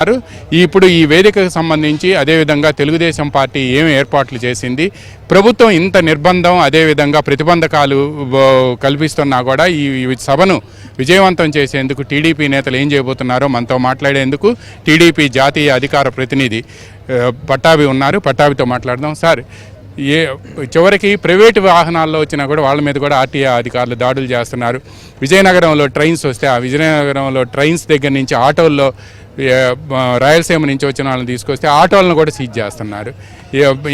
ఇప్పుడు ఈ వేదికకు సంబంధించి అదేవిధంగా తెలుగుదేశం పార్టీ ఏమి ఏర్పాట్లు చేసింది, ప్రభుత్వం ఇంత నిర్బంధం అదేవిధంగా ప్రతిబంధకాలు కల్పిస్తున్నా కూడా ఈ సభను విజయవంతం చేసేందుకు టీడీపీ నేతలు ఏం చేయబోతున్నారో మనతో మాట్లాడేందుకు టీడీపీ జాతీయ అధికార ప్రతినిధి పట్టాభి ఉన్నారు. పట్టాభితో మాట్లాడదాం. సార్, చివరికి ప్రైవేటు వాహనాల్లో వచ్చినా కూడా వాళ్ళ మీద కూడా ఆర్టీఏ అధికారులు దాడులు చేస్తున్నారు. విజయనగరంలో ట్రైన్స్ వస్తే ఆ విజయనగరంలో ట్రైన్స్ దగ్గర నుంచి ఆటోల్లో రాయలసీమ నుంచి వచ్చిన వాళ్ళని తీసుకొస్తే ఆటోలను కూడా సీజ్ చేస్తున్నారు.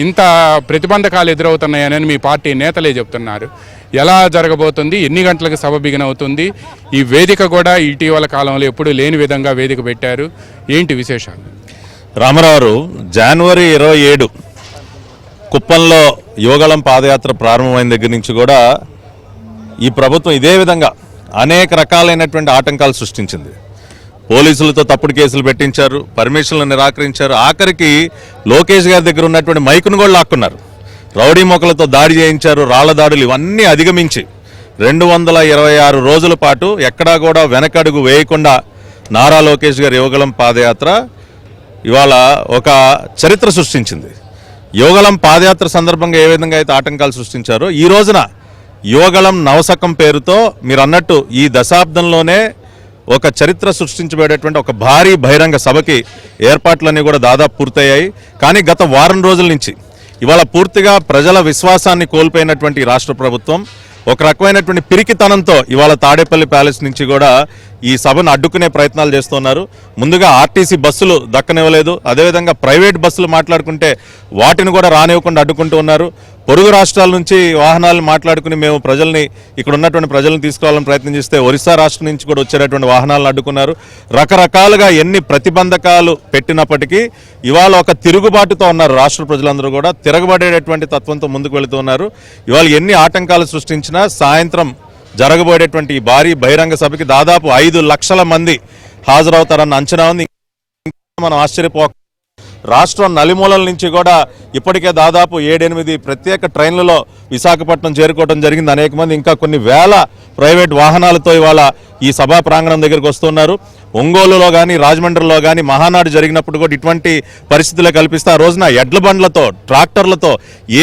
ఇంత ప్రతిబంధకాలు ఎదురవుతున్నాయని మీ పార్టీ నేతలే చెప్తున్నారు. ఎలా జరగబోతుంది, ఎన్ని గంటలకు సభ బిగిన్ అవుతుంది, ఈ వేదిక కూడా ఇటీవల కాలంలో ఎప్పుడూ లేని విధంగా వేదిక పెట్టారు, ఏంటి విశేషాలు? రామారావు, జనవరి 27 కుప్పంలో యువగళం పాదయాత్ర ప్రారంభమైన దగ్గర నుంచి కూడా ఈ ప్రభుత్వం ఇదే విధంగా అనేక రకాలైనటువంటి ఆటంకాలు సృష్టించింది. పోలీసులతో తప్పుడు కేసులు పెట్టించారు, పర్మిషన్లు నిరాకరించారు, ఆఖరికి లోకేష్ గారి దగ్గర ఉన్నటువంటి మైకును కూడా లాక్కున్నారు, రౌడీ మొక్కలతో దాడి చేయించారు, రాళ్ల దాడులు ఇవన్నీ అధిగమించి 226 రోజుల పాటు ఎక్కడా కూడా వెనకడుగు వేయకుండా నారా లోకేష్ గారి యువగళం పాదయాత్ర ఇవాళ ఒక చరిత్ర సృష్టించింది. యువగళం పాదయాత్ర సందర్భంగా ఏ విధంగా అయితే ఆటంకాలు సృష్టించారో ఈ రోజున యువగళం నవశకం పేరుతో మీరు అన్నట్టు ఈ దశాబ్దంలోనే ఒక చరిత్ర సృష్టించబడేటువంటి ఒక భారీ బహిరంగ సభకి ఏర్పాట్లన్నీ కూడా దాదాపు పూర్తయ్యాయి. కానీ గత వారం రోజుల నుంచి ఇవాళ పూర్తిగా ప్రజల విశ్వాసాన్ని కోల్పోయినటువంటి రాష్ట్ర ప్రభుత్వం ఒక రకమైనటువంటి పిరికితనంతో ఇవాళ తాడేపల్లి ప్యాలెస్ నుంచి కూడా ఈ సభను అడ్డుకునే ప్రయత్నాలు చేస్తున్నారు. ముందుగా ఆర్టీసీ బస్సులు దక్కనివ్వలేదు, అదేవిధంగా ప్రైవేట్ బస్సులు మాట్లాడుకుంటే వాటిని కూడా రానివ్వకుండా అడ్డుకుంటూ ఉన్నారు. పొరుగు రాష్ట్రాల నుంచి వాహనాలు మాట్లాడుకుని మేము ప్రజల్ని ఇక్కడ ఉన్నటువంటి ప్రజలను తీసుకోవాలని ప్రయత్నం చేస్తే ఒరిస్సా రాష్ట్రం నుంచి కూడా వచ్చేటటువంటి వాహనాలను అడ్డుకున్నారు. రకరకాలుగా ఎన్ని ప్రతిబంధకాలు పెట్టినప్పటికీ ఇవాళ ఒక తిరుగుబాటుతో ఉన్నారు. రాష్ట్ర ప్రజలందరూ కూడా తిరగబడేటటువంటి తత్వంతో ముందుకు వెళుతూ ఉన్నారు. ఇవాళ ఎన్ని ఆటంకాలు సృష్టించినా సాయంత్రం జరగబోయేటటువంటి ఈ భారీ బహిరంగ సభకి దాదాపు 5 లక్షల మంది హాజరవుతారన్న అంచనా ఉంది. మనం ఆశ్చర్యపో రాష్ట్రం నలుమూలల నుంచి కూడా ఇప్పటికే దాదాపు 7-8 ప్రత్యేక ట్రైన్లలో విశాఖపట్నం చేరుకోవడం జరిగింది. అనేక మంది ఇంకా కొన్ని వేల ప్రైవేట్ వాహనాలతో ఇవాళ ఈ సభా ప్రాంగణం దగ్గరికి వస్తున్నారు. ఒంగోలులో కానీ రాజమండ్రిలో కానీ మహానాడు జరిగినప్పుడు కూడా ఇటువంటి పరిస్థితులు కల్పిస్తే ఆ రోజున ఎడ్ల బండ్లతో ట్రాక్టర్లతో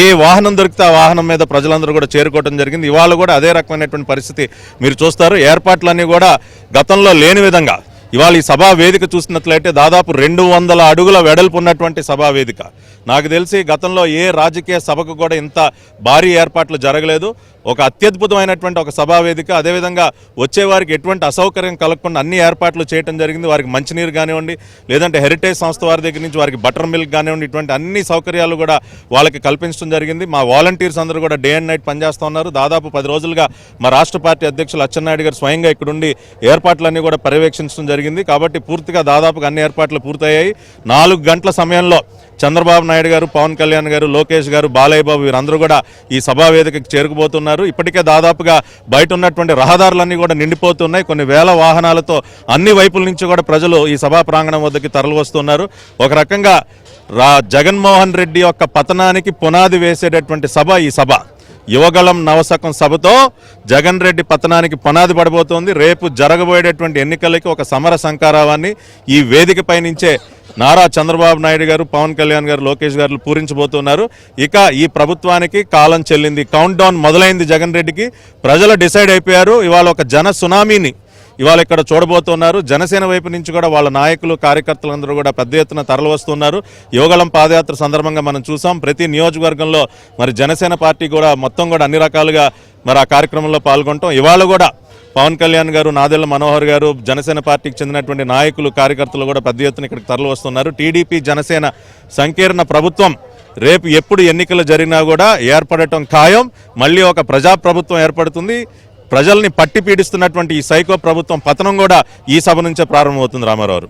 ఏ వాహనం దొరికితే ఆ వాహనం మీద ప్రజలందరూ కూడా చేరుకోవడం జరిగింది. ఇవాళ కూడా అదే రకమైనటువంటి పరిస్థితి మీరు చూస్తారు. ఏర్పాట్లన్నీ కూడా గతంలో లేని విధంగా ఇవాళ ఈ సభా వేదిక చూసినట్లయితే దాదాపు 200 అడుగుల వెడల్పు ఉన్నటువంటి సభా వేదిక. నాకు తెలిసి గతంలో ఏ రాజకీయ సభకు కూడా ఇంత భారీ ఏర్పాట్లు జరగలేదు. ఒక అత్యద్భుతమైనటువంటి ఒక సభా వేదిక, అదేవిధంగా వచ్చేవారికి ఎటువంటి అసౌకర్యం కలగకుండా అన్ని ఏర్పాట్లు చేయడం జరిగింది. వారికి మంచినీరు కానివ్వండి, లేదంటే హెరిటేజ్ సంస్థ వారి దగ్గర నుంచి వారికి బటర్ మిల్క్ కానివ్వండి, ఇటువంటి అన్ని సౌకర్యాలు కూడా వాళ్ళకి కల్పించడం జరిగింది. మా వాలంటీర్స్ అందరూ కూడా డే అండ్ నైట్ పనిచేస్తూ ఉన్నారు. దాదాపు 10 రోజులుగా మా రాష్ట్ర పార్టీ అధ్యక్షులు అచ్చెన్నాయుడు గారు స్వయంగా ఇక్కడుండి ఏర్పాట్లన్నీ కూడా పర్యవేక్షించడం జరిగింది. కాబట్టి పూర్తిగా దాదాపుగా అన్ని ఏర్పాట్లు పూర్తయ్యాయి. 4 గంటల సమయంలో చంద్రబాబు నాయుడు గారు, పవన్ కళ్యాణ్ గారు, లోకేష్ గారు, బాలయ్య బాబు వీరందరూ కూడా ఈ సభా వేదికకి చేరుకుపోతున్నారు. ఇప్పటికే దాదాపుగా బయట ఉన్నటువంటి రహదారులన్నీ కూడా నిండిపోతున్నాయి. కొన్ని వేల వాహనాలతో అన్ని వైపుల నుంచి కూడా ప్రజలు ఈ సభా ప్రాంగణం వద్దకి తరలి వస్తున్నారు. ఒక రకంగా జగన్మోహన్ రెడ్డి యొక్క పతనానికి పునాది వేసేటటువంటి సభ ఈ సభ. యువగళం నవశకం సభతో జగన్ రెడ్డి పతనానికి పునాది పడబోతోంది. రేపు జరగబోయేటటువంటి ఎన్నికలకి ఒక సమర సంకారావాన్ని ఈ వేదికపై నుంచే నారా చంద్రబాబు నాయుడు గారు, పవన్ కళ్యాణ్ గారు, లోకేష్ గారు పూరించబోతున్నారు. ఇక ఈ ప్రభుత్వానికి కాలం చెల్లింది. కౌంట్ డౌన్ మొదలైంది. జగన్ రెడ్డికి ప్రజలు డిసైడ్ అయిపోయారు. ఇవాళ ఒక జన సునామీని ఇవాళ ఇక్కడ చూడబోతున్నారు. జనసేన వైపు నుంచి కూడా వాళ్ళ నాయకులు, కార్యకర్తలందరూ కూడా పెద్ద ఎత్తున తరలి వస్తున్నారు. యువగళం పాదయాత్ర సందర్భంగా మనం చూసాం. ప్రతి నియోజకవర్గంలో మరి జనసేన పార్టీ కూడా మొత్తం కూడా అన్ని రకాలుగా మరి ఆ కార్యక్రమంలో పాల్గొంటాం. ఇవాళ కూడా పవన్ కళ్యాణ్ గారు, నాదెళ్ల మనోహర్ గారు, జనసేన పార్టీకి చెందినటువంటి నాయకులు, కార్యకర్తలు కూడా పెద్ద ఎత్తున ఇక్కడికి తరలి వస్తున్నారు. టీడీపీ జనసేన సంకీర్ణ ప్రభుత్వం రేపు ఎప్పుడు ఎన్నికలు జరిగినా కూడా ఏర్పడటం ఖాయం. మళ్ళీ ఒక ప్రజాప్రభుత్వం ఏర్పడుతుంది. ప్రజల్ని పట్టి పీడిస్తున్నటువంటి ఈ సైకో ప్రభుత్వం పతనం కూడా ఈ సభ నుంచే ప్రారంభమవుతుంది. రామారావు.